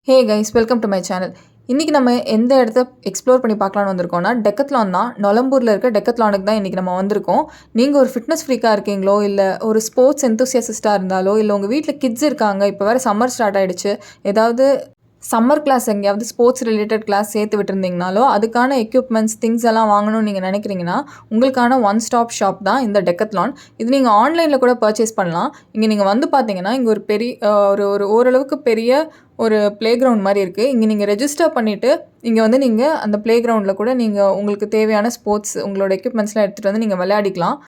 Hey guys, welcome to my channel. இன்றைக்கி நம்ம எந்த இடத்த எக்ஸ்ப்ளோர் பண்ணி பார்க்கலான்னு வந்திருக்கோம்னா, டெக்கத்லான் தான். நொலம்பூரில் இருக்க டெக்கத்லானுக்கு தான் இன்றைக்கி நம்ம வந்திருக்கோம். நீங்கள் ஒரு ஃபிட்னஸ் ஃப்ரீக்காக இருக்கீங்களோ, இல்லை ஒரு ஸ்போர்ட்ஸ் எந்தூசியாசிஸ்ட்டாக இருந்தாலோ, இல்லை உங்கள் வீட்டில் கிட்ஸ் இருக்காங்க, இப்போ வேறு சம்மர் ஸ்டார்ட் ஆகிடுச்சு, ஏதாவது சம்மர் கிளாஸ் எங்கேயாவது ஸ்போர்ட்ஸ் ரிலேட்டட் கிளாஸ் சேர்த்து விட்டுருந்தீங்கனாலோ, அதுக்கான எக்யூப்மெண்ட்ஸ் திங்ஸ் எல்லாம் வாங்கணும்னு நீங்கள் நினைக்கிறீங்கன்னா, உங்களுக்கான ஒன் ஸ்டாப் ஷாப் தான் இந்த டெக்கத்லான். இது நீங்கள் ஆன்லைனில் கூட பர்ச்சேஸ் பண்ணலாம். இங்கே நீங்கள் வந்து பார்த்தீங்கன்னா, இங்கே ஒரு பெரிய ஒரு ஒரு ஓரளவுக்கு பெரிய ஒரு ப்ளே கிரவுண்ட் மாதிரி இருக்குது. இங்கே நீங்கள் ரெஜிஸ்டர் பண்ணிவிட்டு இங்கே வந்து நீங்கள் அந்த ப்ளே கிரவுண்டில் கூட நீங்கள் உங்களுக்கு தேவையான ஸ்போர்ட்ஸ் உங்களோட எக்யூப்மெண்ட்ஸ்லாம் எடுத்துகிட்டு வந்து நீங்கள் விளையாடிக்கலாம்.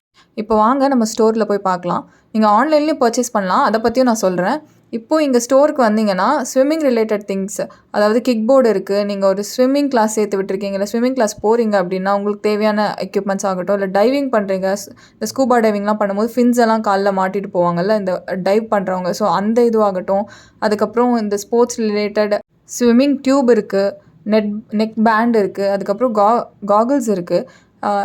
இப்போ வாங்க நம்ம ஸ்டோரில் போய் பார்க்கலாம். நீங்கள் ஆன்லைன்லேயும் பர்ச்சேஸ் பண்ணலாம், அதை பற்றியும் நான் சொல்கிறேன். இப்போது இங்கே ஸ்டோருக்கு வந்தீங்கன்னா ஸ்விம்மிங் ரிலேட்டட் திங்ஸ், அதாவது கிக் போர்டு இருக்குது. நீங்கள் ஒரு ஸ்விம்மிங் கிளாஸ் சேர்த்து விட்டுருக்கீங்க, இல்லை ஸ்விம்மிங் கிளாஸ் போகிறீங்க அப்படின்னா உங்களுக்கு தேவையான எக்யூப்மெண்ட்ஸ் ஆகட்டும், இல்லை டைவிங் பண்ணுறீங்க, இந்த ஸ்கூபா டைவிங்லாம் பண்ணும்போது ஃபின்ஸ் எல்லாம் காலில் மாட்டிட்டு போவாங்கல்ல இந்த டைவ் பண்ணுறவங்க, ஸோ அந்த இதுவாகட்டும். அதுக்கப்புறம் இந்த ஸ்போர்ட்ஸ் ரிலேட்டட் ஸ்விம்மிங் டியூப் இருக்குது, நெக் பேண்ட் இருக்குது, அதுக்கப்புறம் காகிள்ஸ் இருக்குது.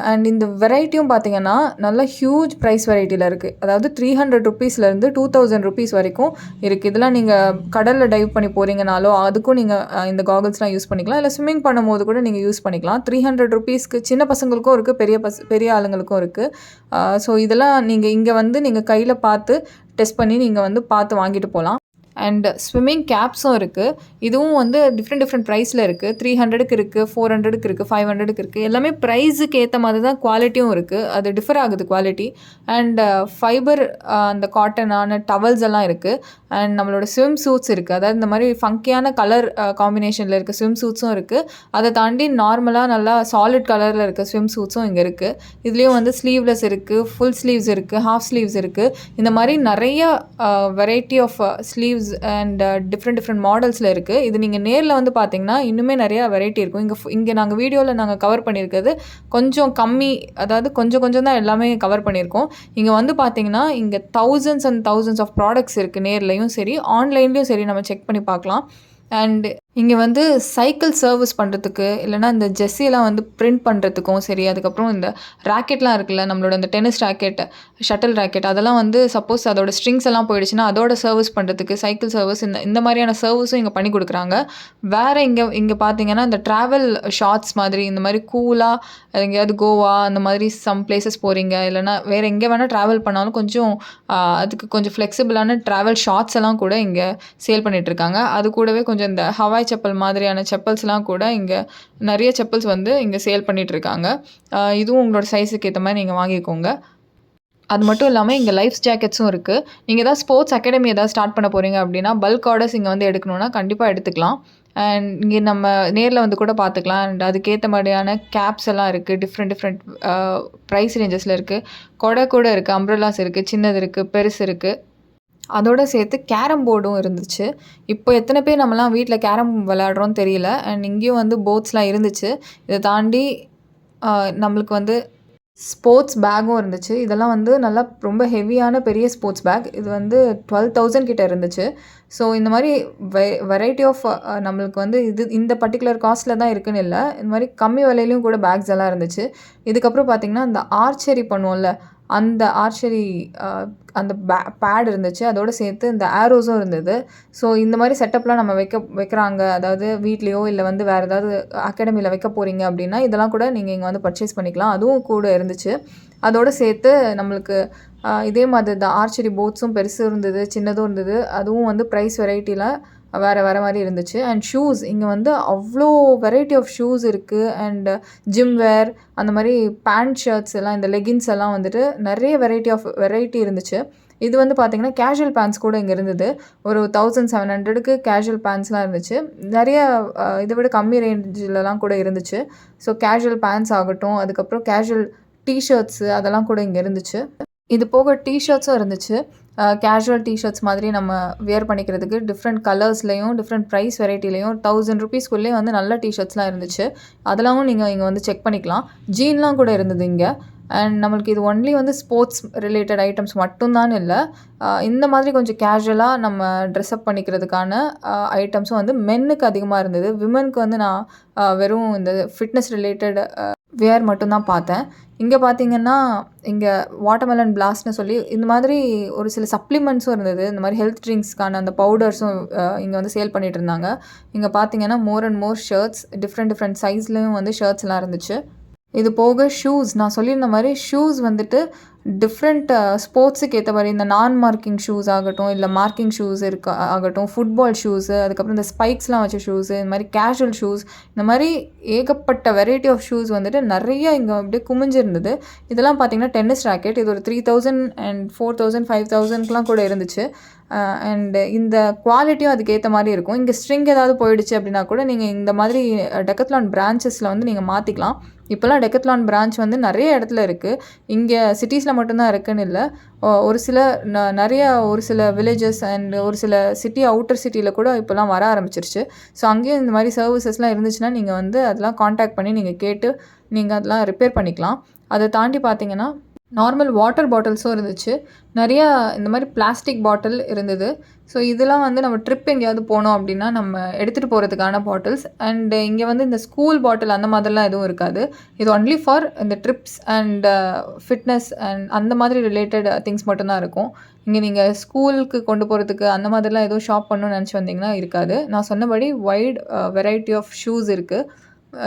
அண்ட் இந்த வெரைட்டியும் பார்த்தீங்கன்னா நல்லா ஹியூஜ் ப்ரைஸ் வெரைட்டியில் இருக்குது. அதாவது 300 ருப்பீஸ்லேருந்து 2000 ருப்பீஸ் வரைக்கும் இருக்குது. இதெல்லாம் நீங்கள் கடலில் டைவ் பண்ணி போகிறீங்கனாலோ அதுக்கும் நீங்கள் இந்த காகிள்ஸ்லாம் யூஸ் பண்ணிக்கலாம், இல்லை ஸ்விம்மிங் பண்ணும்போது கூட நீங்கள் யூஸ் பண்ணிக்கலாம். 300 ருப்பீஸ்க்கு சின்ன பசங்களுக்கும் இருக்குது, பெரிய ஆளுங்களுக்கும் இருக்குது. ஸோ இதெல்லாம் நீங்கள் இங்கே வந்து நீங்கள் கையில் பார்த்து டெஸ்ட் பண்ணி நீங்கள் வந்து பார்த்து வாங்கிட்டு போகலாம். அண்ட் ஸ்விம்மிங் கேப்ஸும் இருக்குது. இதுவும் வந்து டிஃப்ரெண்ட் ப்ரைஸில் இருக்குது. 300க்கு இருக்குது, 400க்கு இருக்குது, 500க்கு இருக்குது. எல்லாமே ப்ரைஸுக்கு ஏற்ற மாதிரி தான் குவாலிட்டியும் இருக்குது. அது டிஃபர் ஆகுது குவாலிட்டி. அண்ட் ஃபைபர் அந்த காட்டனான டவல்ஸ் எல்லாம் இருக்குது. அண்ட் நம்மளோட ஸ்விம் சூட்ஸ் இருக்குது. அதாவது இந்த மாதிரி ஃபங்கியான கலர் காம்பினேஷனில் இருக்க ஸ்விம் சூட்ஸும் இருக்குது. அதை தாண்டி நார்மலாக நல்லா சாலிட் கலரில் இருக்க ஸ்விம் சூட்ஸும் இங்கே இருக்குது. இதுலேயும் வந்து ஸ்லீவ்லெஸ் இருக்குது, ஃபுல் ஸ்லீவ்ஸ் இருக்குது, ஹாஃப் ஸ்லீவ்ஸ் இருக்குது. இந்த மாதிரி நிறைய variety of sleeves and different மாடல்ஸில் இருக்குது. இது நீங்கள் நேரில் வந்து பார்த்தீங்கன்னா இன்னுமே நிறையா வெரைட்டி இருக்கும். இங்கே நாங்கள் வீடியோவில் நாங்கள் கவர் பண்ணியிருக்கிறது கொஞ்சம் கம்மி, அதாவது கொஞ்சம் தான் எல்லாமே கவர் பண்ணியிருக்கோம். இங்கே வந்து பார்த்தீங்கன்னா இங்கே thousands and thousands of products இருக்குது. நேர்லையும் சரி ஆன்லைன்லேயும் சரி நம்ம செக் பண்ணி பார்க்கலாம். அண்ட் இங்கே வந்து சைக்கிள் சர்வீஸ் பண்ணுறதுக்கு, இல்லைனா இந்த ஜெர்சியெல்லாம் வந்து பிரிண்ட் பண்ணுறதுக்கும் சரி, அதுக்கப்புறம் இந்த ராக்கெட்லாம் இருக்குல்ல, நம்மளோட இந்த டென்னிஸ் ராக்கெட், ஷட்டில் ராக்கெட், அதெல்லாம் வந்து சப்போஸ் அதோட ஸ்ட்ரிங்ஸ் எல்லாம் போயிடுச்சுன்னா அதோட சர்வீஸ் பண்ணுறதுக்கு சைக்கிள் சர்வீஸ் இந்த மாதிரியான சர்வீஸும் இங்கே பண்ணி கொடுக்குறாங்க. வேறு இங்கே பார்த்தீங்கன்னா இந்த ட்ராவல் ஷார்ட்ஸ் மாதிரி, இந்த மாதிரி கூலாக எங்கேயாவது கோவா அந்த மாதிரி சம் பிளேசஸ் போகிறீங்க, இல்லைனா வேறு எங்கே வேணால் ட்ராவல் பண்ணாலும் கொஞ்சம் அதுக்கு கொஞ்சம் ஃப்ளெக்சிபிளான ட்ராவல் ஷார்ட்ஸ் எல்லாம் கூட இங்கே சேல் பண்ணிகிட்ருக்காங்க. அது கூடவே கொஞ்சம் இந்த ஹவாய் செப்பல் மாதிரியான செப்பல்ஸ்லாம் கூட இங்கே நிறைய செப்பல்ஸ் வந்து இங்கே சேல் பண்ணிகிட்ருக்காங்க. இதுவும் உங்களோட சைஸுக்கு ஏற்ற மாதிரி நீங்கள் வாங்கிக்கோங்க. அது மட்டும் இல்லாமல் இங்கே லைஃப் ஜாக்கெட்ஸும் இருக்குது. நீங்கள் ஏதாவது ஸ்போர்ட்ஸ் அகாடமி ஏதாவது ஸ்டார்ட் பண்ண போகிறீங்க அப்படின்னா பல்க் ஆர்டர்ஸ் இங்கே வந்து எடுக்கணுன்னா கண்டிப்பாக எடுத்துக்கலாம். அண்ட் இங்கே நம்ம நேரில் வந்து கூட பார்த்துக்கலாம். அண்ட் அதுக்கேற்ற மாதிரியான கேப்ஸ் எல்லாம் இருக்குது. டிஃப்ரெண்ட் ப்ரைஸ் ரேஞ்சஸில் இருக்குது. கொடை கூட இருக்குது, அம்ப்ரெல்லாஸ் இருக்குது, சின்னது இருக்குது, பெருசு இருக்குது. அதோடு சேர்த்து கேரம் போர்டும் இருந்துச்சு. இப்போ எத்தனை பேர் நம்மலாம் வீட்டில் கேரம் விளையாடுறோன்னு தெரியல. அண்ட் இங்கேயும் வந்து போர்ட்ஸ்லாம் இருந்துச்சு. இதை தாண்டி நம்மளுக்கு வந்து ஸ்போர்ட்ஸ் பேக்கும் இருந்துச்சு. இதெல்லாம் வந்து நல்லா ரொம்ப ஹெவியான பெரிய ஸ்போர்ட்ஸ் பேக். இது வந்து 12,000 கிட்ட இருந்துச்சு. ஸோ இந்த மாதிரி வெரைட்டி ஆஃப் நம்மளுக்கு வந்து இந்த பர்டிகுலர் காஸ்ட்டில் தான் இருக்குன்னு இல்லை, இந்த மாதிரி கம்மி விலையிலையும் கூட பேக்ஸ் எல்லாம் இருந்துச்சு. இதுக்கப்புறம் பார்த்திங்கன்னா இந்த ஆர்ச்சரி பண்ணுவோம்ல, அந்த ஆர்ச்சரி அந்த பேட் இருந்துச்சு. அதோடு சேர்த்து இந்த ஆரோஸும் இருந்தது. ஸோ இந்த மாதிரி செட்டப்லாம் நம்ம வைக்கிறாங்க, அதாவது வீட்லேயோ இல்லை வந்து வேறு ஏதாவது அகாடமியில் வைக்க போகிறீங்க அப்படின்னா இதெல்லாம் கூட நீங்கள் இங்கே வந்து பர்ச்சேஸ் பண்ணிக்கலாம். அதுவும் கூட இருந்துச்சு. அதோடு சேர்த்து நம்மளுக்கு இதே மாதிரி தான் ஆர்ச்சரி போட்ஸும் பெருசும் இருந்தது, சின்னதும் இருந்தது. அதுவும் வந்து ப்ரைஸ் வெரைட்டியில் வேறு மாதிரி இருந்துச்சு. அண்ட் ஷூஸ் இங்கே வந்து அவ்வளோ வெரைட்டி ஆஃப் ஷூஸ் இருக்குது. அண்ட் ஜிம் வேர், அந்த மாதிரி பேண்ட் ஷர்ட்ஸ் எல்லாம், இந்த லெகின்ஸ் எல்லாம் வந்துட்டு நிறைய வெரைட்டி இருந்துச்சு. இது வந்து பார்த்திங்கன்னா கேஷுவல் பேண்ட்ஸ் கூட இங்கே இருந்தது. ஒரு 1700க்கு கேஷுவல் பேண்ட்ஸ்லாம் இருந்துச்சு. நிறைய இதை விட கம்மி ரேஞ்சிலலாம் கூட இருந்துச்சு. ஸோ கேஷுவல் பேண்ட்ஸ் ஆகட்டும், அதுக்கப்புறம் கேஷுவல் டிஷர்ட்ஸு அதெல்லாம் கூட இங்கே இருந்துச்சு. இது போக டிஷர்ட்ஸும் இருந்துச்சு. கேஷுவல் டிஷர்ட்ஸ் மாதிரி நம்ம வியர் பண்ணிக்கிறதுக்கு டிஃப்ரெண்ட் கலர்ஸ்லேயும் டிஃப்ரெண்ட் ப்ரைஸ் வெரைட்டிலையும் 1000 ருப்பீஸ்க்குள்ளே வந்து நல்ல டிஷர்ட்ஸ்லாம் இருந்துச்சு. அதெல்லாம் நீங்கள் இங்கே வந்து செக் பண்ணிக்கலாம். ஜீன்லாம் கூட இருந்தது இங்கே. அண்ட் நம்மளுக்கு இது ஒன்லி வந்து ஸ்போர்ட்ஸ் ரிலேட்டட் ஐட்டம்ஸ் மட்டும்தான் இல்லை, இந்த மாதிரி கொஞ்சம் கேஷுவலாக நம்ம ட்ரெஸ்அப் பண்ணிக்கிறதுக்கான ஐட்டம்ஸும் வந்து மென்னுக்கு அதிகமாக இருந்தது. விமனுக்கு வந்து நான் வெறும் இந்த ஃபிட்னஸ் ரிலேட்டட் வேர் மட்டும் தான் பார்த்தேன். இங்க பார்த்தீங்கன்னா, இங்க வாட்டர்மெலன் பிளாஸ்ட்ன்னு சொல்லி இந்த மாதிரி ஒரு சில சப்ளிமெண்ட்ஸும் இருந்தது. இந்த மாரி ஹெல்த் ட்ரிங்க்ஸ்க்கான அந்த பவுடர்ஸும் இங்க வந்து சேல் பண்ணிட்டுருந்தாங்க. இங்க பார்த்தீங்கன்னா, more and more shirts different different சைஸ்லயும் வந்து ஷர்ட்ஸ்லாம் இருந்துச்சு. இது போக ஷூஸ் நான் சொல்லியிருந்த மாரி ஷூஸ் வந்துட்டு டிஃப்ரெண்ட் ஸ்போர்ட்ஸுக்கு ஏத்த மாரி இந்த நான் மார்க்கிங் ஷூஸ் ஆகட்டும், இல்ல மார்க்கிங் ஷூஸ் ஆகட்டும், ஃபுட்பால் ஷூஸு, அதுக்கப்புறம் இந்த ஸ்பைக்ஸ்லாம் வச்ச ஷூஸு, இந்த மாரி கேஷுவல் ஷூஸ், இந்த மாரி ஏகப்பட்ட வெரைட்டி ஆஃப் ஷூஸ் வந்துட்டு நெறைய இங்க அப்படியே குமிஞ்சிருந்தது. இதெல்லாம் பார்த்தீங்கன்னா, டென்னிஸ் ராக்கெட். இது ஒரு 3000 அண்ட் 4000, 5000க்குலாம் கூட இருந்துச்சு. அண்ட் இந்த குவாலிட்டியும் அதுக்கேத்த மாரி இருக்கும். இங்க ஸ்ட்ரிங் ஏதாவது போயிடுச்சு அப்படின்னா கூட, நீங்க இந்த மாதிரி டெக்கத்லான் பிரான்ச்சஸ்ல வந்து நீங்க மாத்திக்கலாம். இப்போலாம் டெக்கத்லான் பிரான்ச் வந்து நெறைய இடத்துல இருக்கு. இங்க சிட்டீஸ்ல மட்டும் தான் இருக்குன்னு இல்ல. ஒரு சில நெறைய ஒரு சில வில்லேஜஸ் அண்ட் ஒரு சில சிட்டி அவுட்டர் சிட்டில கூட இப்போலாம் வர ஆரம்பிச்சிருச்சு. ஸோ அங்கேயும் இந்த மாரி சர்வீசஸ்லாம் இருந்துச்சுன்னா, நீங்க வந்து அதெல்லாம் கான்டாக்ட் பண்ணி நீங்க கேட்டு, நீங்க அதெல்லாம் ரிப்பேர் பண்ணிக்கலாம். அத தாண்டி பார்த்தீங்கன்னா, நார்மல் வாட்டர் பாட்டில்ஸும் இருந்துச்சு. நெறையா இந்த மாரி பிளாஸ்டிக் பாட்டில் இருந்தது. ஸோ இதெல்லாம் வந்து நம்ம ட்ரிப் எங்கேயாவது போனோம் அப்படின்னா, நம்ம எடுத்துகிட்டு போகிறதுக்கான பாட்டில்ஸ். அண்ட் இங்கே வந்து இந்த ஸ்கூல் பாட்டில் அந்த மாதிரிலாம் எதுவும் இருக்காது. இது ஒன்லி ஃபார் இந்த ட்ரிப்ஸ் அண்ட் ஃபிட்னஸ் அண்ட் அந்த மாதிரி ரிலேட்டட் திங்ஸ் மட்டும் தான் இருக்கும். இங்கே நீங்கள் ஸ்கூலுக்கு கொண்டு போகிறதுக்கு அந்த மாதிரிலாம் எதுவும் ஷாப் பண்ணணும்னு நெனச்சு வந்தீங்கன்னா இருக்காது. நான் சொன்னபடி வைட் வெரைட்டி ஆஃப் ஷூஸ் இருக்கு.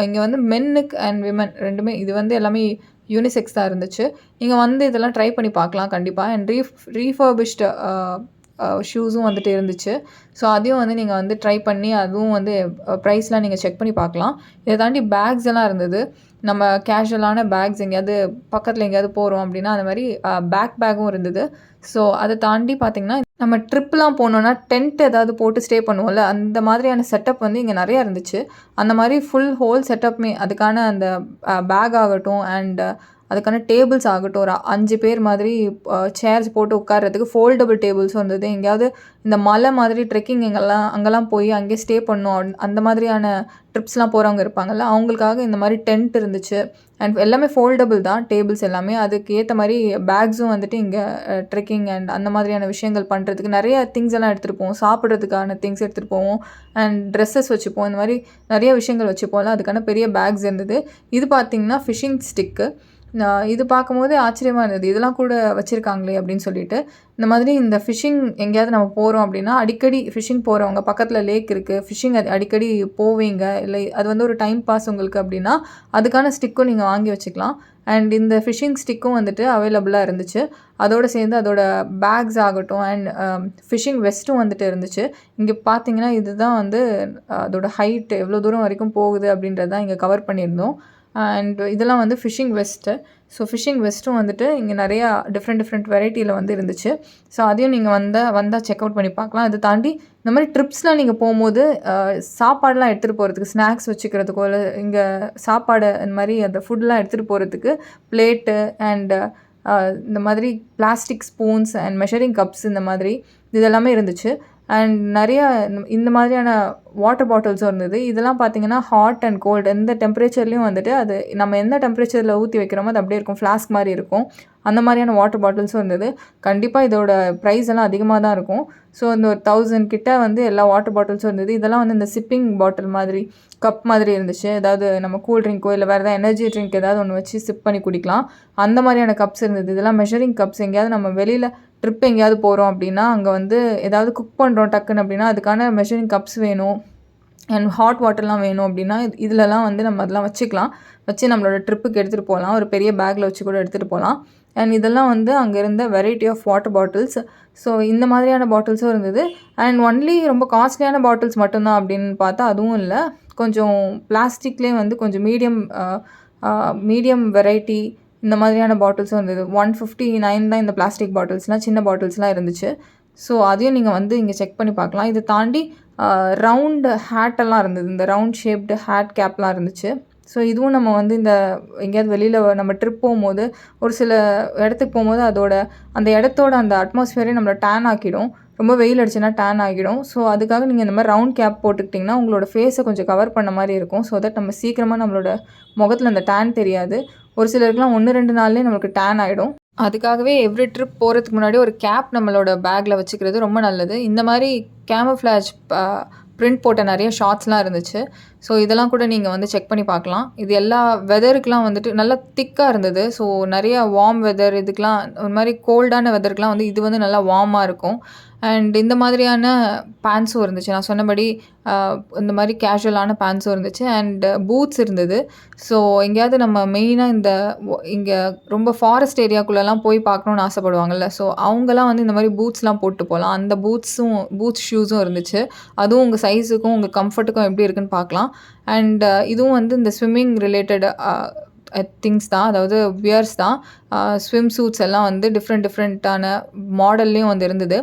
இங்கே வந்து மென்னுக்கு அண்ட் விமென் 2மே இது வந்து எல்லாமே யூனிசெக்ஸ் தான் இருந்துச்சு. நீங்க வந்து இதெல்லாம் ட்ரை பண்ணி பார்க்கலாம் கண்டிப்பா. அண்ட் ரீஃபர்பிஷ்டு ஷூஸும் வந்துட்டு இருந்துச்சு. ஸோ அதையும் வந்து நீங்க வந்து ட்ரை பண்ணி அதுவும் வந்து ப்ரைஸ்லாம் நீங்க செக் பண்ணி பார்க்கலாம். இதை தாண்டி பேக்ஸ் எல்லாம் இருந்தது. நம்ம கேஷுவலான பேக்ஸ் எங்கேயாவது பக்கத்தில் எங்கேயாவது போகிறோம் அப்படின்னா அந்த மாதிரி பேக்கும் இருந்தது. ஸோ அதை தாண்டி பார்த்தீங்கன்னா நம்ம ட்ரிப்லாம் போனோன்னா டென்ட் ஏதாவது போட்டு ஸ்டே பண்ணுவோம்ல, அந்த மாதிரியான செட்டப் வந்து இங்கே நிறையா இருந்துச்சு. அந்த மாதிரி ஃபுல் ஹோல் செட்டப்புமே அதுக்கான அந்த பேக் ஆகட்டும் அண்ட் அதுக்கான டேபிள்ஸ் ஆகட்டும், ஒரு 5 பேர் மாதிரி சேர்ஸ் போட்டு உட்கார்றதுக்கு ஃபோல்டபுள் டேபிள்ஸும் இருந்தது. எங்கேயாவது இந்த மலை மாதிரி ட்ரெக்கிங் அங்கெல்லாம் போய் அங்கேயே ஸ்டே பண்ணணும் அந்த மாதிரியான ட்ரிப்ஸ்லாம் போகிறவங்க இருப்பாங்கள்ல, அவங்களுக்காக இந்த மாதிரி டென்ட் இருந்துச்சு. அண்ட் எல்லாமே ஃபோல்டபுள் தான் டேபிள்ஸ் எல்லாமே. அதுக்கு ஏற்ற மாதிரி பேக்ஸும் வந்துட்டு இங்கே ட்ரெக்கிங் அண்ட் அந்த மாதிரியான விஷயங்கள் பண்ணுறதுக்கு நிறைய திங்ஸ் எல்லாம் எடுத்துகிட்டு போவோம். சாப்பிட்றதுக்கான திங்ஸ் எடுத்துகிட்டு போவோம் அண்ட் ட்ரெஸ்ஸஸ் வச்சுப்போம். இந்த மாதிரி நிறைய விஷயங்கள் வச்சுப்போம்ல, அதுக்கான பெரிய பேக்ஸ் இருந்தது. இது பார்த்திங்கன்னா ஃபிஷிங் ஸ்டிக்கு. இது பார்க்கும்போது ஆச்சரியமாக இருந்தது. இதெல்லாம் கூட வச்சுருக்காங்களே அப்படின்னு சொல்லிட்டு. இந்த மாதிரி இந்த ஃபிஷிங் எங்கேயாவது நம்ம போகிறோம் அப்படின்னா, அடிக்கடி ஃபிஷிங் போகிறவங்க பக்கத்தில் லேக் இருக்குது, ஃபிஷிங் அடிக்கடி போவீங்க, இல்லை அது வந்து ஒரு டைம் பாஸ் உங்களுக்கு அப்படின்னா, அதுக்கான ஸ்டிக்கும் நீங்கள் வாங்கி வச்சுக்கலாம். அண்ட் இந்த ஃபிஷிங் ஸ்டிக்கும் வந்துட்டு அவைலபிளாக இருந்துச்சு. அதோடு சேர்ந்து அதோட பேக்ஸ் ஆகட்டும் அண்ட் ஃபிஷிங் வெஸ்ட்டும் வந்துட்டு இருந்துச்சு. இங்கே பார்த்தீங்கன்னா இதுதான் வந்து அதோட ஹைட் எவ்வளோ தூரம் வரைக்கும் போகுது அப்படின்றது தான் இங்கே கவர் பண்ணியிருந்தோம். அண்ட் இதெல்லாம் வந்து ஃபிஷிங் வெஸ்ட்டு. ஸோ ஃபிஷிங் வெஸ்ட்டும் வந்துட்டு இங்கே நிறையா டிஃப்ரெண்ட் வெரைட்டியில் வந்து இருந்துச்சு. ஸோ அதையும் நீங்கள் வந்தால் செக் அவுட் பண்ணி பார்க்கலாம். அதை தாண்டி இந்த மாதிரி ட்ரிப்ஸ்லாம் நீங்கள் போகும்போது சாப்பாடெலாம் எடுத்துகிட்டு போகிறதுக்கு, ஸ்நாக்ஸ் வச்சுக்கிறதுக்கோ இல்லை இங்கே சாப்பாடு இந்த மாதிரி அந்த ஃபுட்லாம் எடுத்துகிட்டு போகிறதுக்கு பிளேட்டு அண்டு இந்த மாதிரி plastic spoons and measuring cups இந்த மாதிரி இதெல்லாமே இருந்துச்சு. அண்ட் நிறையா இந்த மாதிரியான வாட்டர் பாட்டில்ஸும் இருந்தது. இதெல்லாம் பார்த்திங்கன்னா ஹாட் அண்ட் கோல்டு எந்த டெம்பரேச்சர்லேயும் வந்துட்டு அது நம்ம எந்த டெம்பரேச்சரில் ஊற்றி வைக்கிறோமோ அது அப்படியே இருக்கும், ஃப்ளாஸ்க் மாதிரி இருக்கும். அந்த மாதிரியான வாட்டர் பாட்டில்ஸும் இருந்தது. கண்டிப்பாக இதோட ப்ரைஸ் எல்லாம் அதிகமாக தான் இருக்கும். ஸோ இந்த ஒரு 1000 கிட்ட வந்து எல்லா வாட்டர் பாட்டில்ஸும் இருந்தது. இதெல்லாம் வந்து இந்த சிப்பிங் பாட்டில் மாதிரி கப் மாதிரி இருந்துச்சு. ஏதாவது நம்ம கூல் ட்ரிங்க்கோ இல்லை வேறு ஏதாவது எனர்ஜி ட்ரிங்க் ஏதாவது ஒன்று வச்சு சிப் பண்ணி குடிக்கலாம், அந்த மாதிரியான கப்ஸ் இருந்தது. இதெல்லாம் மெஷரிங் கப்ஸ். எங்கேயாவது நம்ம வெளியில் ட்ரிப் எங்கேயாவது போகிறோம் அப்படின்னா, அங்கே வந்து ஏதாவது குக் பண்ணுறோம் டக்குன்னு அப்படின்னா அதுக்கான மெஷரிங் கப்ஸ் வேணும் அண்ட் ஹாட் வாட்டர்லாம் வேணும் அப்படின்னா இதிலலாம் வந்து நம்ம அதெல்லாம் வச்சு நம்மளோட ட்ரிப்புக்கு எடுத்துகிட்டு போகலாம். ஒரு பெரிய பேக்கில் வச்சு கூட எடுத்துகிட்டு போகலாம். அண்ட் இதெல்லாம் வந்து அங்கே இருந்த variety of water bottles. So இந்த மாதிரியான பாட்டில்ஸும் இருந்தது. அண்ட் ஒன்லி ரொம்ப காஸ்ட்லியான பாட்டில்ஸ் மட்டும்தான் அப்படின்னு பார்த்தா அதுவும் இல்லை. கொஞ்சம் பிளாஸ்டிக்லேயே வந்து கொஞ்சம் மீடியம் வெரைட்டி இந்த மாதிரியான பாட்டில்ஸும் இருந்தது. 159 தான் இந்த பிளாஸ்டிக் பாட்டில்ஸ்லாம், சின்ன பாட்டில்ஸ்லாம் இருந்துச்சு. ஸோ அதையும் நீங்கள் வந்து இங்கே செக் பண்ணி பார்க்கலாம். இதை தாண்டி ரவுண்டு ஹேட்டெல்லாம் இருந்தது. இந்த ரவுண்ட் ஷேப்டு ஹேட் கேப்லாம் இருந்துச்சு. ஸோ இதுவும் நம்ம வந்து இந்த எங்கேயாவது வெளியில் நம்ம ட்ரிப் போகும்போது ஒரு சில இடத்துக்கு போகும்போது அந்த இடத்தோட அந்த அட்மாஸ்ஃபியரே நம்மளை டேன் ஆக்கிடும். ரொம்ப வெயில் அடிச்சுன்னா டேன் ஆகிடும். ஸோ அதுக்காக நீங்கள் இந்த மாதிரி ரவுண்ட் கேப் போட்டுக்கிட்டிங்கன்னா உங்களோட ஃபேஸை கொஞ்சம் கவர் பண்ண மாதிரி இருக்கும். ஸோ தட் நம்ம சீக்கிரமாக நம்மளோட முகத்தில் அந்த டேன் தெரியாது. ஒரு சிலருக்குலாம் 1-2 நாள்லேயே நம்மளுக்கு டேன் ஆகிடும். அதுக்காகவே எவ்ரி ட்ரிப் போகிறதுக்கு முன்னாடி ஒரு கேப் நம்மளோட பேக்கில் வச்சுக்கிறது ரொம்ப நல்லது. இந்த மாதிரி கேமஃப்ளாஜ் பிரிண்ட் போட்ட நிறைய ஷார்ட்ஸ்லாம் இருந்துச்சு. ஸோ இதெல்லாம் கூட நீங்கள் வந்து செக் பண்ணி பார்க்கலாம். இது எல்லா வெதருக்குலாம் வந்துட்டு நல்லா திக்காக இருந்தது. ஸோ நிறைய வார்ம் வெதர் இதுக்கெலாம் ஒரு மாதிரி கோல்டான வெதருக்குலாம் வந்து இது வந்து நல்லா வார்மாக இருக்கும். அண்ட் இந்த மாதிரியான பேண்ட்ஸும் இருந்துச்சு. நான் சொன்னபடி இந்த மாதிரி கேஷுவலான பேண்ட்ஸும் இருந்துச்சு. அண்ட் பூட்ஸ் இருந்தது. ஸோ எங்கேயாவது நம்ம மெயினாக இங்கே ரொம்ப ஃபாரஸ்ட் ஏரியாக்குள்ளெல்லாம் போய் பார்க்கணுன்னு ஆசைப்படுவாங்கல்ல. ஸோ அவங்கலாம் வந்து இந்த மாதிரி பூட்ஸ்லாம் போட்டு போகலாம். அந்த பூட்ஸ் ஷூஸும் இருந்துச்சு. அதுவும் உங்கள் சைஸுக்கும் உங்கள் கம்ஃபர்ட்டுக்கும் எப்படி இருக்குன்னு பார்க்கலாம். அண்ட் இதுவும் வந்து இந்த ஸ்விம்மிங் ரிலேட்டட் திங்ஸ் தான். அதாவது வியர்ஸ் தான். ஸ்விம் சூட்ஸ் எல்லாம் வந்து டிஃப்ரெண்ட்டான மாடல்லையும் வந்து இருந்தது.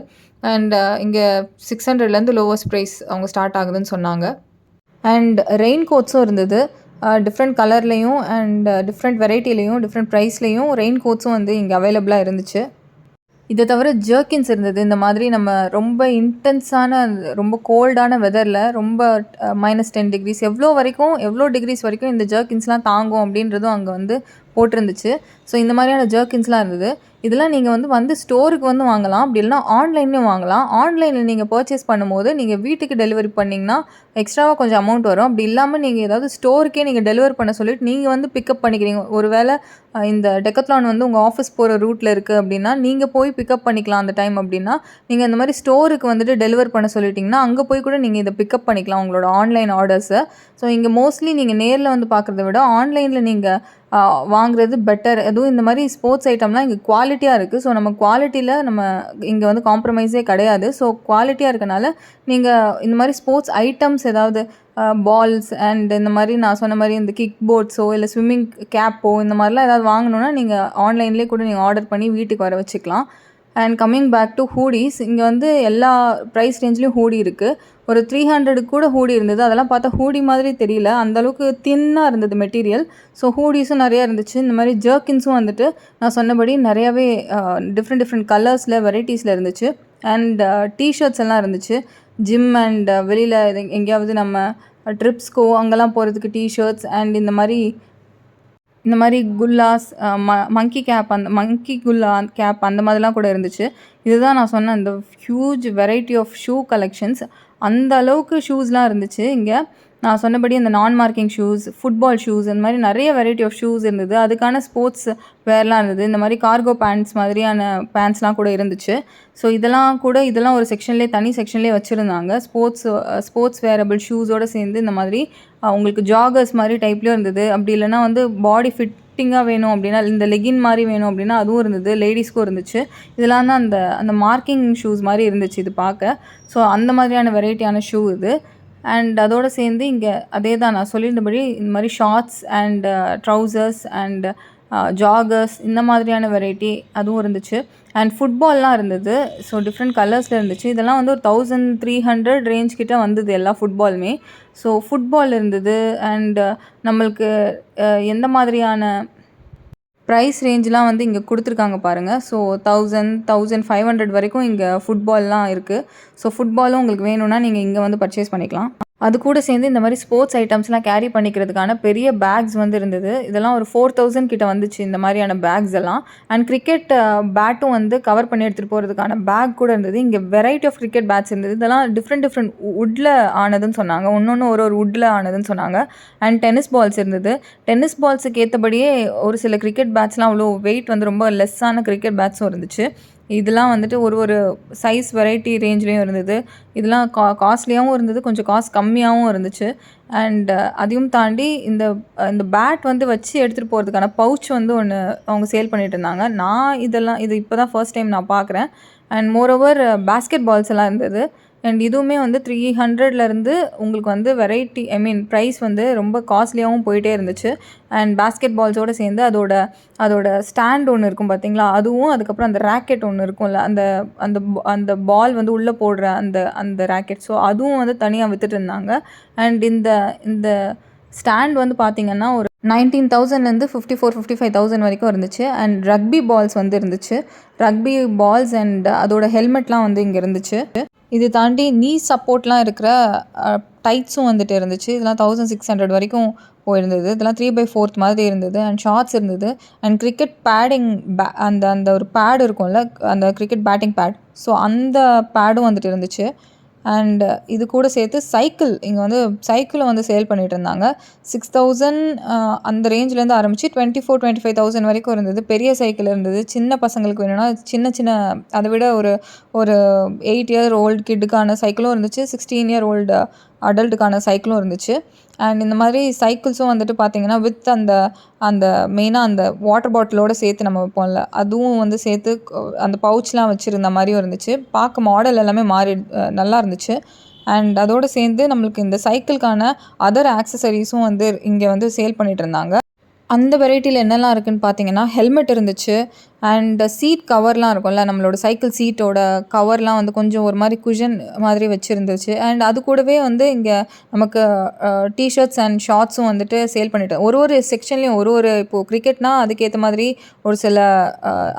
அண்ட் இங்கே 600லேருந்து லோவஸ்ட் ப்ரைஸ் அவங்க ஸ்டார்ட் ஆகுதுன்னு சொன்னாங்க. அண்ட் ரெயின் கோட்ஸும் இருந்தது. டிஃப்ரெண்ட் கலர்லேயும் அண்ட் டிஃப்ரெண்ட் வெரைட்டிலையும் டிஃப்ரெண்ட் ப்ரைஸ்லேயும் ரெயின் கோட்ஸும் வந்து இங்கே அவைலபிளாக இருந்துச்சு. இதை தவிர ஜர்க்கின்ஸ் இருந்தது. இந்த மாதிரி நம்ம ரொம்ப இன்டென்ஸான ரொம்ப கோல்டான வெதரில் ரொம்ப -10 டிகிரிஸ் எவ்வளோ டிகிரிஸ் வரைக்கும் இந்த ஜர்க்கின்ஸ்லாம் தாங்கும் அப்படின்றதும் அங்கே வந்து போட்டிருந்துச்சு. ஸோ இந்த மாதிரியான ஜர்க்கின்ஸ்லாம் இருந்தது. இதெல்லாம் நீங்கள் வந்து ஸ்டோருக்கு வந்து வாங்கலாம். அப்படி இல்லைனா ஆன்லைன்லேயும் வாங்கலாம். ஆன்லைனில் நீங்கள் பர்ச்சேஸ் பண்ணும்போது நீங்கள் வீட்டுக்கு டெலிவரி பண்ணிங்கன்னா எக்ஸ்ட்ராவாக கொஞ்சம் அமௌண்ட் வரும். அப்படி இல்லாமல் நீங்கள் ஏதாவது ஸ்டோருக்கே நீங்கள் டெலிவர் பண்ண சொல்லிவிட்டு நீங்கள் வந்து பிக்கப் பண்ணிக்கிறீங்க. ஒரு வேளை இந்த டெக்கத்லான் வந்து உங்கள் ஆஃபீஸ் போகிற ரூட்டில் இருக்குது அப்படின்னா நீங்கள் போய் பிக்கப் பண்ணிக்கலாம் அந்த டைம். அப்படின்னா நீங்கள் இந்த மாதிரி ஸ்டோருக்கு வந்துட்டு டெலிவர் பண்ண சொல்லிட்டிங்கன்னா அங்கே போய் கூட நீங்கள் இதை பிக்கப் பண்ணிக்கலாம் உங்களோட ஆன்லைன் ஆர்டர்ஸை. ஸோ இங்கே மோஸ்ட்லி நீங்கள் நேரில் வந்து பார்க்குறத விட ஆன்லைனில் நீங்கள் வாங்குறது பெட்டர். அதுவும் இந்த மாதிரி ஸ்போர்ட்ஸ் ஐட்டம்லாம் இங்கே குவாலிட்டியாக இருக்குது. ஸோ நம்ம குவாலிட்டியில் நம்ம இங்கே வந்து காம்ப்ரமைஸே கிடையாது. ஸோ குவாலிட்டியாக இருக்கனால நீங்கள் இந்த மாதிரி ஸ்போர்ட்ஸ் ஐட்டம்ஸ் ஏதாவது பால்ஸ் அண்ட் இந்த மாதிரி நான் சொன்ன மாதிரி இந்த கிக் போர்ட்ஸோ இல்லை ஸ்விம்மிங் கேப்போ இந்த மாதிரிலாம் ஏதாவது வாங்கணுன்னா நீங்கள் ஆன்லைன்லேயே கூட நீங்கள் ஆர்டர் பண்ணி வீட்டுக்கு வர வச்சுக்கலாம். And coming back to hoodies, இங்கே வந்து எல்லா ப்ரைஸ் ரேஞ்ச்லேயும் ஹூடி இருக்குது. ஒரு 300 கூட ஹூடி இருந்தது. அதெல்லாம் பார்த்தா ஹூடி மாதிரி தெரியல, அந்தளவுக்கு தின்னாக இருந்தது மெட்டீரியல். ஸோ ஹூடிஸும் நிறையா இருந்துச்சு. இந்த மாதிரி ஜர்க்கின்ஸும் வந்துட்டு நான் சொன்னபடி நிறையாவே டிஃப்ரெண்ட் கலர்ஸில் வெரைட்டிஸில் இருந்துச்சு. அண்ட் டிஷர்ட்ஸ் எல்லாம் இருந்துச்சு. ஜிம் அண்ட் வெளியில் எங்கேயாவது நம்ம ட்ரிப்ஸ்க்கோ அங்கெல்லாம் போகிறதுக்கு டிஷர்ட்ஸ் அண்ட் இந்த மாதிரி குல்லாஸ், மங்கி கேப், அந்த மங்கி குல்லா கேப் அந்த மாதிரிலாம் கூட இருந்துச்சு. இதுதான் நான் சொன்ன அந்த huge variety of shoe collections. அந்த அளவுக்கு ஷூஸ்லாம் இருந்துச்சு இங்கே. நான் சொன்னபடி அந்த நான் மார்க்கிங் ஷூஸ், ஃபுட்பால் ஷூஸ், இந்த மாதிரி நிறைய வெரைட்டி ஆஃப் ஷூஸ் இருந்தது. அதுக்கான ஸ்போர்ட்ஸ் வேர்லாம் இருந்தது. இந்த மாதிரி கார்கோ பேண்ட்ஸ் மாதிரியான பேண்ட்ஸ்லாம் கூட இருந்துச்சு. ஸோ இதெல்லாம் ஒரு தனி செக்ஷன்லேயே வச்சுருந்தாங்க. ஸ்போர்ட்ஸ் வேரபிள் ஷூஸோடு சேர்ந்து இந்த மாதிரி உங்களுக்கு ஜாகர்ஸ் மாதிரி டைப்லேயும் இருந்தது. அப்படி இல்லைனா வந்து பாடி ஃபிட்டிங்காக வேணும் அப்படின்னா, இந்த லெகின் மாதிரி வேணும் அப்படின்னா அதுவும் இருந்தது. லேடிஸ்க்கும் இருந்துச்சு. இதெல்லாம் தான் அந்த மார்க்கிங் ஷூஸ் மாதிரி இருந்துச்சு இது பார்க்க. ஸோ அந்த மாதிரியான வெரைட்டியான ஷூ இது. அண்ட் அதோடு சேர்ந்து இங்கே அதே தான் நான் சொல்லியிருந்தபடி இந்த மாதிரி shorts and trousers and joggers இந்த மாதிரியான வெரைட்டி அதுவும் இருந்துச்சு. அண்ட் ஃபுட்பால்லாம் இருந்தது. ஸோ டிஃப்ரெண்ட் கலர்ஸில் இருந்துச்சு. இதெல்லாம் வந்து ஒரு 1300 ரேஞ்ச் கிட்ட வந்தது எல்லா ஃபுட்பாலுமே. ஸோ ஃபுட்பால் இருந்தது. அண்ட் நம்மளுக்கு எந்த மாதிரியான ப்ரைஸ் ரேஞ்செலாம் வந்து இங்கே கொடுத்துருக்காங்க பாருங்கள். ஸோ 1500 வரைக்கும் இங்கே ஃபுட்பால்லாம் இருக்குது. ஸோ ஃபுட்பாலும் உங்களுக்கு வேணும்னா நீங்கள் இங்கே வந்து பர்ச்சேஸ் பண்ணிக்கலாம். அது கூட சேர்ந்து இந்த மாதிரி ஸ்போர்ட்ஸ் ஐட்டம்ஸ்லாம் கேரி பண்ணிக்கிறதுக்கான பெரிய பேக்ஸ் வந்து இருந்தது. இதெல்லாம் ஒரு 4000 கிட்ட வந்துச்சு இந்த மாதிரியான பேக்ஸ் எல்லாம். அண்ட் கிரிக்கெட் பேட்டும் வந்து கவர் பண்ணி எடுத்துகிட்டு போகிறதுக்கான பேக் கூட இருந்தது. இங்கே வெரைட்டி ஆஃப் கிரிக்கெட் பேட்ஸ் இருந்தது. இதெல்லாம் டிஃப்ரெண்ட் வுட்டில் ஆனதுன்னு சொன்னாங்க. ஒரு வுட்டில் ஆனதுன்னு சொன்னாங்க. அண்ட் டென்னிஸ் பால்ஸ் இருந்தது. டென்னிஸ் பால்ஸுக்கு ஏற்றபடியே ஒரு சில கிரிக்கெட் பேட்ஸ்லாம் அவ்வளோ வெயிட் வந்து ரொம்ப லெஸ்ஸான கிரிக்கெட் பேட்ஸும் இருந்துச்சு. இதெல்லாம் வந்துட்டு ஒரு சைஸ் வெரைட்டி ரேஞ்ச்லேயும் இருந்தது. இதெல்லாம் காஸ்ட்லியாகவும் இருந்தது, கொஞ்சம் காஸ்ட் கம்மியாகவும் இருந்துச்சு. அண்ட் அதையும் தாண்டி இந்த பேட் வந்து வச்சு எடுத்துகிட்டு போகிறதுக்கான பவுச் வந்து ஒன்று அவங்க சேல் பண்ணிகிட்டு இருந்தாங்க. இது இப்போ தான் ஃபர்ஸ்ட் டைம் நான் பார்க்குறேன். அண்ட் மோரோவர் பேஸ்கெட் பால்ஸ் எல்லாம் இருந்தது. அண்ட் இதுவுமே வந்து 300லேருந்து உங்களுக்கு வந்து ப்ரைஸ் வந்து ரொம்ப காஸ்ட்லியாகவும் போயிட்டே இருந்துச்சு. அண்ட் பேஸ்கெட் பால்ஸோடு சேர்ந்து அதோட ஸ்டாண்ட் ஒன்று இருக்கும் பார்த்தீங்களா, அதுவும் அதுக்கப்புறம் அந்த ராக்கெட் ஒன்று இருக்கும்ல, அந்த பால் வந்து உள்ளே போடுற அந்த ராக்கெட். ஸோ அதுவும் வந்து தனியாக விற்றுட்டு இருந்தாங்க. அண்ட் இந்த ஸ்டாண்ட் வந்து பார்த்திங்கன்னா ஒரு 19,000லேருந்து 54,000-55,000 வரைக்கும் இருந்துச்சு. அண்ட் ரக்பி பால்ஸ் வந்து இருந்துச்சு. ரக்பி பால்ஸ் அண்ட் அதோட ஹெல்மெட்லாம் வந்து இங்கே இருந்துச்சு. இது தாண்டி நீ சப்போர்ட்லாம் இருக்கிற டைட்ஸும் வந்துட்டு இருந்துச்சு. இதெல்லாம் 1600 வரைக்கும் போயிருந்தது. இதெல்லாம் 3/4 மாதிரி இருந்தது. அண்ட் ஷார்ட்ஸ் இருந்தது. அண்ட் கிரிக்கெட் பேடிங் அந்த ஒரு பேட் இருக்கும்ல, அந்த கிரிக்கெட் பேட்டிங் பேட், ஸோ அந்த பேடும் வந்துட்டு இருந்துச்சு. அண்ட் இது கூட சேர்த்து சைக்கிள் இங்கே வந்து சைக்கிளும் வந்து சேல் பண்ணிகிட்டு இருந்தாங்க. 6000 அந்த ரேஞ்சிலேருந்து ஆரம்பித்து 24,000-25,000 வரைக்கும் இருந்தது. பெரிய சைக்கிள் இருந்தது. சின்ன பசங்களுக்கு வேணும்னா சின்ன சின்ன அதை விட ஒரு ஒரு 8 இயர் ஓல்டு கிட்டுக்கான சைக்கிளும் இருந்துச்சு. 16 இயர் ஓல்டு அடல்ட்டுக்கான சைக்கிளும் இருந்துச்சு. அண்ட் இந்த மாதிரி சைக்கிள்ஸும் வந்துட்டு பார்த்திங்கன்னா வித் அந்த அந்த மெயினாக அந்த வாட்டர் பாட்டிலோடு சேர்த்து நம்ம வைப்போம்ல, அதுவும் வந்து சேர்த்து அந்த பவுச்லாம் வச்சுருந்த மாதிரியும் இருந்துச்சு. பார்க்க மாடல் எல்லாமே மாறி நல்லா இருந்துச்சு. அண்ட் அதோடு சேர்ந்து நம்மளுக்கு இந்த சைக்கிளுக்கான அதர் ஆக்சசரிஸும் வந்து இங்கே வந்து சேல் பண்ணிகிட்டு இருந்தாங்க. அந்த வெரைட்டியில் என்னெல்லாம் இருக்குதுன்னு பார்த்தீங்கன்னா, ஹெல்மெட் இருந்துச்சு. அண்ட் சீட் கவர்லாம் இருக்கும்ல, நம்மளோட சைக்கிள் சீட்டோட கவர்லாம் வந்து கொஞ்சம் ஒரு மாதிரி குஷன் மாதிரி வச்சுருந்துச்சு. அண்ட் அது கூடவே வந்து இங்கே நமக்கு டிஷர்ட்ஸ் அண்ட் ஷார்ட்ஸும் வந்துட்டு சேல் பண்ணிட்டு ஒரு செக்ஷன்லேயும் இப்போது கிரிக்கெட்னால் அதுக்கேற்ற மாதிரி ஒரு சில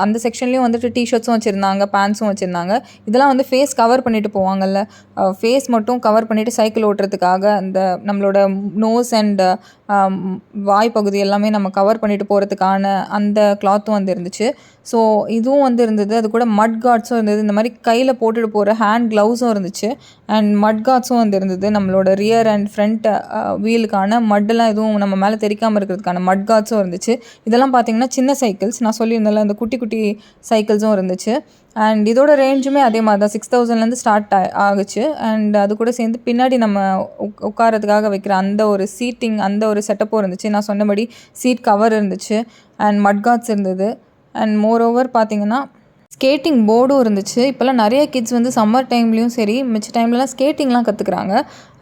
அந்த செக்ஷன்லேயும் வந்துட்டு டிஷர்ட்ஸும் வச்சுருந்தாங்க, பேண்ட்ஸும் வச்சுருந்தாங்க. இதெல்லாம் வந்து ஃபேஸ் கவர் பண்ணிட்டு போவாங்கல்ல, ஃபேஸ் மட்டும் கவர் பண்ணிவிட்டு சைக்கிள் ஓட்டுறதுக்காக அந்த நம்மளோட நோஸ் அண்ட் வாய் பகுதி எல்லாமே நம்ம கவர் பண்ணிட்டு போகிறதுக்கான அந்த கிளாத்தும் வந்து இருந்துச்சு. ஸோ இதுவும் வந்து இருந்தது. அது கூட மட் கார்ட்ஸும் இருந்தது. இந்த மாதிரி கையில் போட்டுட்டு போகிற ஹேண்ட் க்ளவுஸும் இருந்துச்சு. அண்ட் மட் கார்ட்ஸும் வந்து இருந்தது. நம்மளோட ரியர் அண்ட் ஃப்ரண்ட் வீலுக்கான மட்டெல்லாம் எதுவும் நம்ம மேலே தெரிக்காமல் இருக்கிறதுக்கான மட் கார்ட்ஸும் இருந்துச்சு. இதெல்லாம் பார்த்திங்கன்னா சின்ன சைக்கிள்ஸ், நான் சொல்லியிருந்தேன்ல அந்த குட்டி குட்டி சைக்கிள்ஸும் இருந்துச்சு. அண்ட் இதோட ரேஞ்சுமே அதே மாதிரி தான் 6000லேருந்து ஸ்டார்ட் ஆகுச்சு. அண்ட் அது கூட சேர்ந்து பின்னாடி நம்ம உட்காரத்துக்காக வைக்கிற அந்த ஒரு சீட்டிங் அந்த ஒரு செட்டப்பும் இருந்துச்சு. நான் சொன்னபடி சீட் கவர் இருந்துச்சு அண்ட் மட் கார்ட்ஸ் இருந்தது. அண்ட் மோர் ஓவர் பார்த்திங்கன்னா ஸ்கேட்டிங் போர்டும் இருந்துச்சு. இப்போல்லாம் நிறைய கிட்ஸ் வந்து சம்மர் டைம்லேயும் சரி மிச்ச டைம்லலாம் ஸ்கேட்டிங்லாம் கற்றுக்குறாங்க.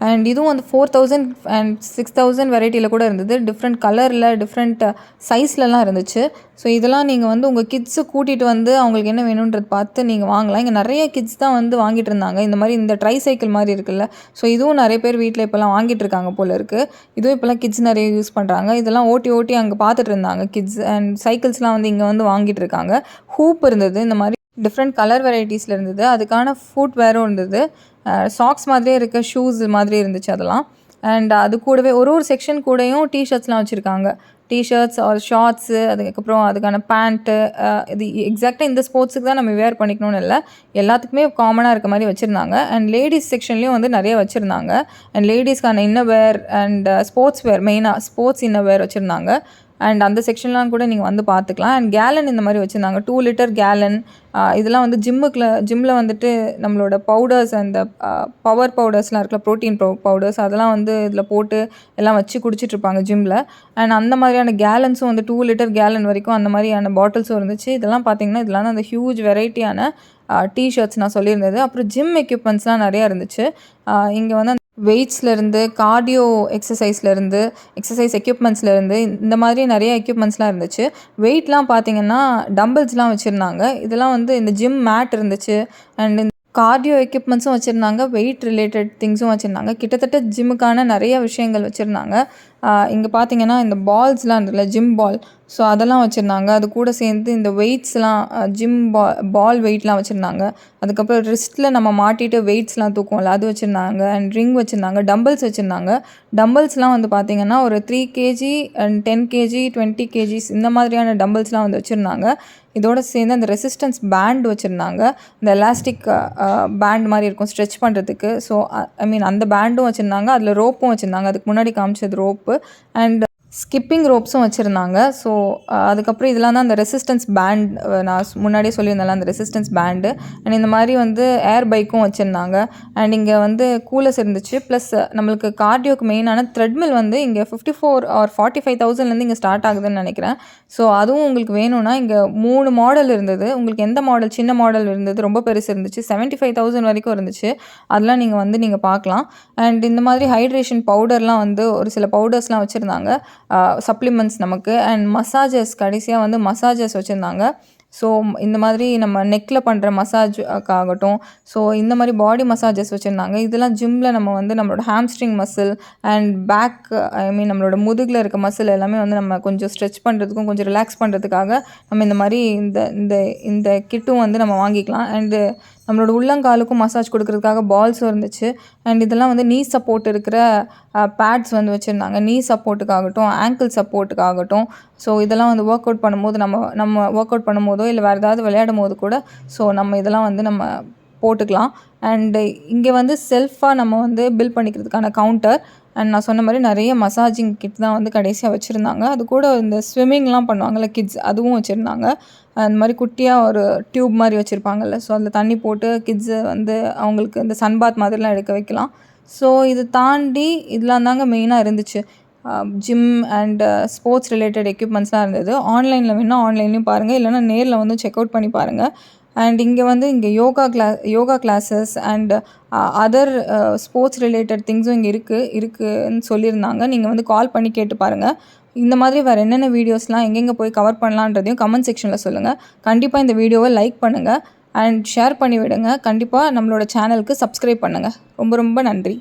அண்ட் இதுவும் வந்து 4000 அண்ட் 6000 வெரைட்டியில் கூட இருந்தது. டிஃப்ரெண்ட் கலரில் டிஃப்ரெண்ட் சைஸ்லலாம் இருந்துச்சு. ஸோ இதெல்லாம் நீங்கள் வந்து உங்கள் கிட்ஸை கூட்டிகிட்டு வந்து அவங்களுக்கு என்ன வேணுன்றது பார்த்து நீங்கள் வாங்கலாம். இங்கே நிறைய கிட்ஸ் தான் வந்து வாங்கிட்டு இருந்தாங்க. இந்த மாதிரி இந்த ட்ரை சைக்கிள் மாதிரி இருக்குல்ல, ஸோ இதுவும் நிறைய பேர் வீட்டில் இப்போல்லாம் வாங்கிட்டு இருக்காங்க போல் இருக்குது. இதுவும் இப்போல்லாம் கிட்ஸ் நிறைய யூஸ் பண்ணுறாங்க. இதெல்லாம் ஓட்டி ஓட்டி அங்கே பார்த்துட்டு இருந்தாங்க கிட்ஸ். அண்ட் சைக்கிள்ஸ்லாம் வந்து இங்கே வந்து வாங்கிட்டு இருக்காங்க. ஹூப் இருந்தது. இந்த மாதிரி டிஃப்ரெண்ட் கலர் வெரைட்டிஸில் இருந்தது. அதுக்கான ஃபுட் வேரும் இருந்தது. சாக்ஸ் மாதிரியே இருக்க ஷூஸ் மாதிரி இருந்துச்சு அதெல்லாம். அண்ட் அது கூடவே ஒரு செக்ஷன் கூடயும் டிஷர்ட்ஸ்லாம் வச்சுருக்காங்க. டிஷர்ட்ஸ் ஆர் ஷார்ட்ஸு, அதுக்கப்புறம் அதுக்கான பேண்ட்டு. இது எக்ஸாக்டாக இந்த ஸ்போர்ட்ஸுக்கு தான் நம்ம வேர் பண்ணிக்கணும்னு இல்லை, எல்லாத்துக்குமே காமனாக இருக்க மாதிரி வச்சுருந்தாங்க. அண்ட் லேடிஸ் செக்ஷன்லேயும் வந்து நிறைய வச்சுருந்தாங்க. அண்ட் லேடிஸ்க்கான இன்னவேர் அண்ட் ஸ்போர்ட்ஸ் வேர், மெயினாக ஸ்போர்ட்ஸ் இன்னவேர் வச்சுருந்தாங்க. அண்ட் அந்த செக்ஷன்லாம் கூட நீங்கள் வந்து பார்த்துக்கலாம். அண்ட் கேலன் இந்த மாதிரி வச்சுருந்தாங்க. 2 லிட்டர் கேலன். இதெல்லாம் வந்து ஜிம்மில் வந்துட்டு நம்மளோட பவுடர்ஸ் அந்த பவர் பவுடர்ஸ்லாம் இருக்குல்ல, ப்ரோட்டீன் பவுடர்ஸ், அதெல்லாம் வந்து இதில் போட்டு எல்லாம் வச்சு குடிச்சிட்ருப்பாங்க ஜிம்மில். அண்ட் அந்த மாதிரியான கேலன்ஸும் வந்து 2 லிட்டர் கேலன் வரைக்கும் அந்த மாதிரியான பாட்டில்ஸும் இருந்துச்சு. இதெல்லாம் பார்த்திங்கன்னா இதெல்லாம் தான் அந்த ஹியூஜ் வெரைட்டியான டிஷர்ட்ஸ் நான் சொல்லியிருந்தது. அப்புறம் ஜிம் எக்யூப்மெண்ட்ஸ்லாம் நிறையா இருந்துச்சு. இங்கே வந்து வெயிட்ஸ்லேருந்து கார்டியோ எக்ஸசைஸ்லேருந்து எக்ஸசைஸ் எக்யூப்மெண்ட்ஸ்லேருந்து இந்த மாதிரி நிறைய எக்யூப்மெண்ட்ஸ்லாம் இருந்துச்சு. வெயிட்லாம் பார்த்திங்கன்னா டம்பிள்ஸ்லாம் வச்சுருந்தாங்க. இதெல்லாம் வந்து இந்த ஜிம் மேட் இருந்துச்சு. அண்ட் இந்த கார்டியோ எக்யூப்மெண்ட்ஸும் வச்சுருந்தாங்க. வெயிட் ரிலேட்டட் திங்ஸும் வச்சுருந்தாங்க. கிட்டத்தட்ட ஜிம்முக்கான நிறைய விஷயங்கள் வச்சுருந்தாங்க. இங்கே பார்த்திங்கன்னா இந்த பால்ஸ்லாம் இருந்ததுல, ஜிம் பால், ஸோ அதெல்லாம் வச்சுருந்தாங்க. அது கூட சேர்ந்து இந்த வெயிட்ஸ்லாம் ஜிம் பால் வெயிட்லாம் வச்சுருந்தாங்க. அதுக்கப்புறம் ரிஸ்ட்டில் நம்ம மாட்டிட்டு வெயிட்ஸ்லாம் தூக்குவோம்ல, அது வச்சுருந்தாங்க. அண்ட் ரிங் வச்சுருந்தாங்க. டம்பிள்ஸ் வச்சுருந்தாங்க. டம்பிள்ஸ்லாம் வந்து பார்த்திங்கன்னா ஒரு 3 கேஜி அண்ட் 10 கேஜி 20 கேஜிஸ் இந்த மாதிரியான டம்பிள்ஸ்லாம் வந்து வச்சுருந்தாங்க. இதோட சேர்ந்து அந்த ரெசிஸ்டன்ஸ் பேண்ட் வச்சுருந்தாங்க. இந்த எலாஸ்டிக் பேண்ட் மாதிரி இருக்கும் ஸ்ட்ரெச் பண்ணுறதுக்கு. ஸோ ஐ மீன் அந்த பேண்டும் வச்சுருந்தாங்க. அதில் ரோப்பும் வச்சுருந்தாங்க. அதுக்கு முன்னாடி காமிச்சது ரோப்பு. அண்ட் ஸ்கிப்பிங் ரோப்ஸும் வச்சுருந்தாங்க. ஸோ அதுக்கப்புறம் இதெல்லாம் தான் அந்த ரெசிஸ்டன்ஸ் பேண்ட், நான் முன்னாடியே சொல்லியிருந்தேன்ல அந்த ரெசிஸ்டன்ஸ் பேண்டு. அண்ட் இந்த மாதிரி வந்து ஏர் பைக்கும் வச்சுருந்தாங்க. அண்ட் இங்கே வந்து கூலர்ஸ் இருந்துச்சு. ப்ளஸ் நம்மளுக்கு கார்டியோக்கு மெயினான த்ரெட்மில் வந்து இங்கே 54 ஆர் 45,000லேருந்து இங்கே ஸ்டார்ட் ஆகுதுன்னு நினைக்கிறேன். ஸோ அதுவும் உங்களுக்கு வேணும்னா இங்கே 3 மாடல் இருந்தது. உங்களுக்கு எந்த மாடல், சின்ன மாடல் இருந்தது, ரொம்ப பெருசு இருந்துச்சு, 75,000 வரைக்கும் இருந்துச்சு. அதெல்லாம் நீங்கள் பார்க்கலாம். அண்ட் இந்த மாதிரி ஹைட்ரேஷன் பவுடர்லாம் வந்து ஒரு சில பவுடர்ஸ்லாம் வச்சுருந்தாங்க, சப்ளிமெண்ட்ஸ் நமக்கு. அண்ட் மசாஜஸ், கடைசியாக வந்து மசாஜஸ் வச்சுருந்தாங்க. ஸோ இந்த மாதிரி நம்ம நெக்கில் பண்ணுற மசாஜுக்காகட்டும், ஸோ இந்த மாதிரி பாடி மசாஜஸ் வச்சுருந்தாங்க. இதெல்லாம் ஜிம்மில் நம்ம வந்து நம்மளோட ஹாம்ஸ்ட்ரிங் மசில் அண்ட் பேக், ஐ மீன் நம்மளோட முதுகில் இருக்க மசில் எல்லாமே வந்து நம்ம கொஞ்சம் ஸ்ட்ரெச் பண்ணுறதுக்கும் கொஞ்சம் ரிலாக்ஸ் பண்ணுறதுக்காக நம்ம இந்த மாதிரி இந்த கிட்டும் வந்து நம்ம வாங்கிக்கலாம். அண்டு நம்மளோட உள்ளங்காலுக்கும் மசாஜ் கொடுக்கறதுக்காக பால்ஸும் இருந்துச்சு. அண்ட் இதெல்லாம் வந்து நீ சப்போர்ட் இருக்கிற பேட்ஸ் வந்து வச்சுருந்தாங்க. நீ சப்போர்ட்டுக்காகட்டும், ஆங்கிள் சப்போர்ட்டுக்காகட்டும். ஸோ இதெல்லாம் வந்து ஒர்க் அவுட் பண்ணும்போது நம்ம ஒர்க் அவுட் பண்ணும்போதோ இல்லை வேறு ஏதாவது விளையாடும் போது கூட ஸோ நம்ம இதெல்லாம் வந்து நம்ம போட்டுக்கலாம். அண்டு இங்கே வந்து செல்ஃபாக நம்ம வந்து பில் பண்ணிக்கிறதுக்கான கவுண்டர் அண்ட் நான் சொன்ன மாதிரி நிறைய மசாஜிங் கிட் தான் வந்து கடைசியாக வச்சுருந்தாங்க. அது கூட இந்த ஸ்விம்மிங்லாம் பண்ணுவாங்கள்ல கிட்ஸ், அதுவும் வச்சுருந்தாங்க. அந்த மாதிரி குட்டியாக ஒரு டியூப் மாதிரி வச்சுருப்பாங்கல்ல, ஸோ அதில் தண்ணி போட்டு கிட்ஸு வந்து அவங்களுக்கு இந்த சன்பாத் மாதிரிலாம் எடுக்க வைக்கலாம். ஸோ இது தாண்டி இதெலாம் தாங்க மெயினாக இருந்துச்சு. ஜிம் அண்டு ஸ்போர்ட்ஸ் ரிலேட்டட் எக்யூப்மெண்ட்ஸ்லாம் இருந்தது. ஆன்லைனில் வேணால் ஆன்லைன்லேயும் பாருங்கள், இல்லைனா நேரில் வந்து செக் அவுட் பண்ணி பாருங்கள். அண்ட் இங்கே yoga classes and other sports related திங்ஸும் இங்கே இருக்குன்னு சொல்லியிருந்தாங்க. நீங்கள் வந்து கால் பண்ணி கேட்டு பாருங்கள். இந்த மாதிரி வேறு என்னென்ன வீடியோஸ்லாம் எங்கெங்கே போய் கவர் பண்ணலான்றதையும் கமெண்ட் செக்ஷனில் சொல்லுங்கள். கண்டிப்பாக இந்த வீடியோவை லைக் பண்ணுங்கள் அண்ட் ஷேர் பண்ணி விடுங்க. கண்டிப்பாக நம்மளோட சேனலுக்கு சப்ஸ்கிரைப் பண்ணுங்கள். ரொம்ப ரொம்ப நன்றி.